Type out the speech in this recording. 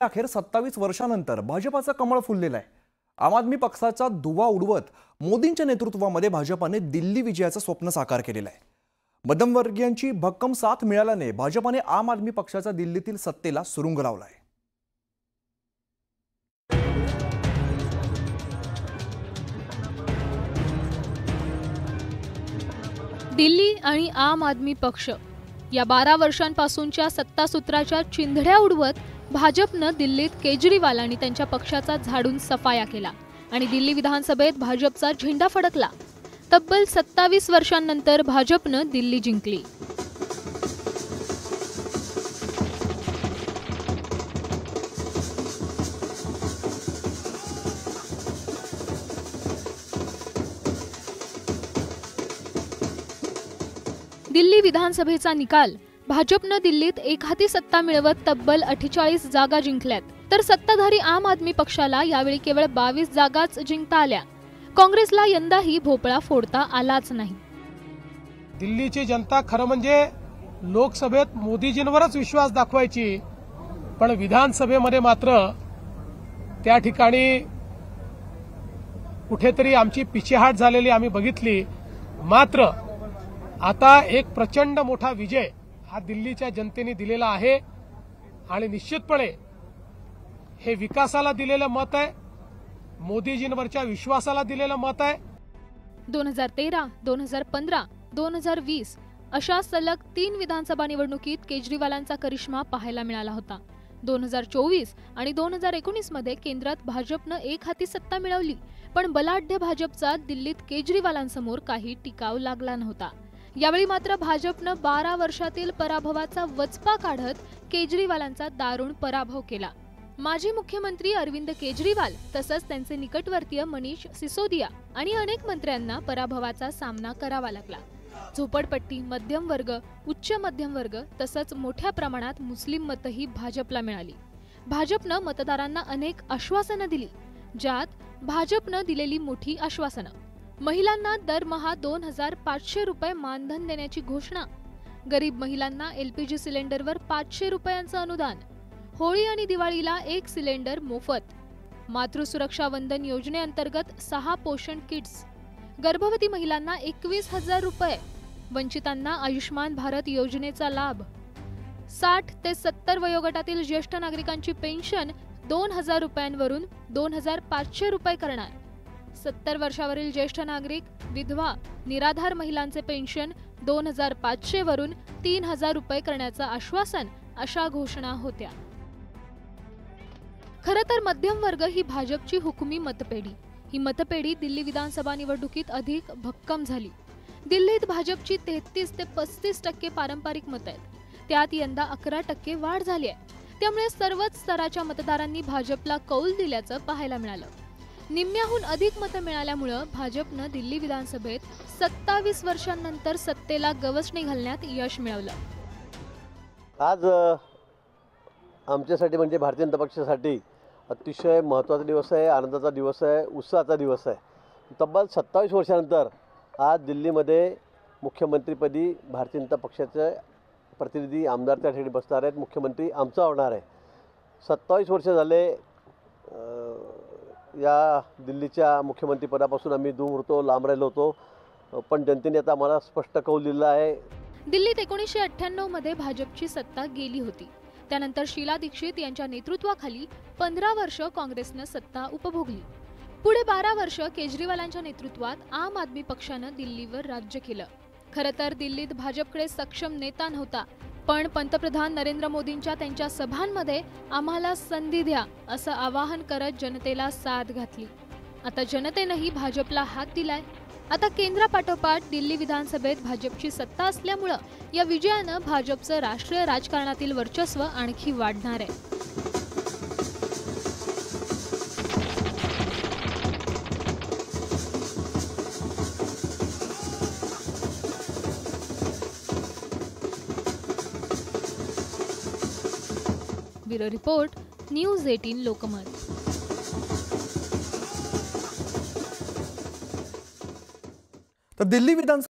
अखेर 27 वर्षांनंतर भाजपाचं कमळ फुललेलं आहे। आम आदमी पक्षाचा दुवा उडवत मोदींच्या नेतृत्वामध्ये भाजपाने दिल्ली विजयाचं स्वप्न साकार केलेलं आहे। मध्यमवर्गीयांची भक्कम साथ मिळाल्याने भाजपाने आम आदमी पक्षाचा दिल्लीतील सत्तेला सुरुंग लावलाय। दिल्ली आणि आम आदमी पक्ष या 12 वर्षांपासूनच्या सत्तासूत्राच्या चिंधड्या उडवत भाजपनं दिल्लीत केजरीवाल आणि त्यांच्या पक्षाचा झाडून सफाया केला आणि दिल्ली विधानसभेत भाजपचा झेंडा फडकला। तब्बल 27 वर्षांनंतर भाजपनं दिल्ली जिंकली। दिल्ली विधानसभेचा निकाल भाजपनं दिल्लीत एकहाती सत्ता मिळवत तब्बल 48 जागा जिंकल्यात, तर सत्ताधारी आम आदमी पक्षाला यावेळी केवळ 22 जागाच जिंकता आल्या। काँग्रेसला यंदाही भोपळा फोडता आलाच नाही। दिल्लीची जनता खरं म्हणजे लोकसभेत मोदीजींवरच विश्वास दाखवायची, पण विधानसभेमध्ये मात्र त्या ठिकाणी कुठेतरी आमची पिछेहाट झालेली आम्ही बघितली। मात्र आता एक प्रचंड मोठा विजय हा दिल्लीच्या जनतेने दिलेला आहे आणि निश्चितपणे हे विकासाला दिलेलं मत आहे, मोदीजींवरच्या विश्वासाला दिलेलं मत आहे। 2013, 2015, 2020 अशा सलग 3 विधानसभा निवडणुकीत केजरीवालांचा करिश्मा पाहायला मिळाला होता। 2024 आणि 2019 मध्ये केंद्रात भाजपनं एकहाती सत्ता मिळवली, पण बलाढ्य भाजपचा दिल्लीत केजरीवालांसमोर काही टिकाव लागला नव्हता। यावेळी मात्र भाजपनं 12 वर्षातील पराभवाचा वचपा काढत केजरीवालांचा दारुण पराभव केला। माजी मुख्यमंत्री अरविंद केजरीवाल तसंच त्यांचे निकटवर्तीय मनीष सिसोदिया आणि अनेक मंत्र्यांना पराभवाचा सामना करावा लागला। झोपडपट्टी, मध्यम वर्ग, उच्च मध्यम वर्ग तसंच मोठ्या प्रमाणात मुस्लिम मतही भाजपला मिळाली। भाजपनं मतदारांना अनेक आश्वासनं दिली, ज्यात भाजपनं दिलेली मोठी आश्वासनं: महिलांना दरमहा 2500 रुपये मानधन देण्याची घोषणा, गरीब महिलांना LPG सिलेंडरवर 500 रुपयांचं अनुदान, होळी आणि दिवाळीला 1 सिलेंडर मोफत, मातृसुरक्षा वंदन योजनेअंतर्गत 6 पोषण किट्स, गर्भवती महिलांना 21,000 रुपये, वंचितांना आयुष्मान भारत योजनेचा लाभ, 60 ते 70 वयोगटातील ज्येष्ठ नागरिकांची पेन्शन 2,000 रुपयांवरून 2,500 रुपये करणार, 70 वर्षावरील ज्येष्ठ नागरिक, विधवा, निराधार महिलांचे पेन्शन 2,500 वरून 3,000 रुपये करण्याचं आश्वासन अशा घोषणा होत्या। खरं तर मध्यम वर्ग ही भाजपची हुकुमी मतपेढी। ही मतपेढी दिल्ली विधानसभा निवडणुकीत अधिक भक्कम झाली। दिल्लीत भाजपची 33 ते 35% पारंपरिक मतं आहेत, त्यात यंदा 11% वाढ झाली आहे। त्यामुळे सर्वच स्तराच्या मतदारांनी भाजपला कौल दिल्याचं पाहायला मिळालं। निम्म्याहून अधिक मतं मिळाल्यामुळे भाजपनं दिल्ली विधानसभेत 27 वर्षांनंतर सत्तेला गवसणी घालण्यात यश मिळवलं। आज आमच्यासाठी म्हणजे भारतीय जनता पक्षासाठी अतिशय महत्त्वाचा दिवस आहे, आनंदाचा दिवस आहे, उत्साहाचा दिवस आहे। तब्बल 27 वर्षानंतर आज दिल्लीमध्ये मुख्यमंत्रीपदी भारतीय जनता पक्षाचे प्रतिनिधी आमदार त्या ठिकाणी बसणार आहेत। मुख्यमंत्री आमचा होणार आहे। 27 वर्ष झाले या दिल्लीच्या मुख्यमंत्रीपदापासून आम्ही दूर होतो, लांब राहिलो होतो, पण जनतेने आता आम्हाला स्पष्ट कौल दिला आहे। दिल्लीत 1998 मध्ये भाजपची सत्ता गेली होती। त्यानंतर शीला दीक्षित यांच्या नेतृत्वाखाली 15 वर्ष काँग्रेसनं सत्ता उपभोगली। पुढे 12 वर्ष केजरीवालांच्या नेतृत्वात आम आदमी पक्षानं दिल्लीवर राज्य केलं। खरं तर दिल्लीत भाजपकडे सक्षम नेता नव्हता, पण पंतप्रधान नरेंद्र मोदींच्या त्यांच्या सभांमध्ये आम्हाला संधी द्या असं आवाहन करत जनतेला साथ घातली। आता जनतेनंही भाजपला हात दिलाय। आता केंद्रापाठोपाठ दिल्ली विधानसभेत भाजपची सत्ता असल्यामुळं या विजयानं भाजपचं राष्ट्रीय राजकारणातील वर्चस्व आणखी वाढणार आहे। Bureau report, news 18 Lokmat. तर दिल्ली विधानसभा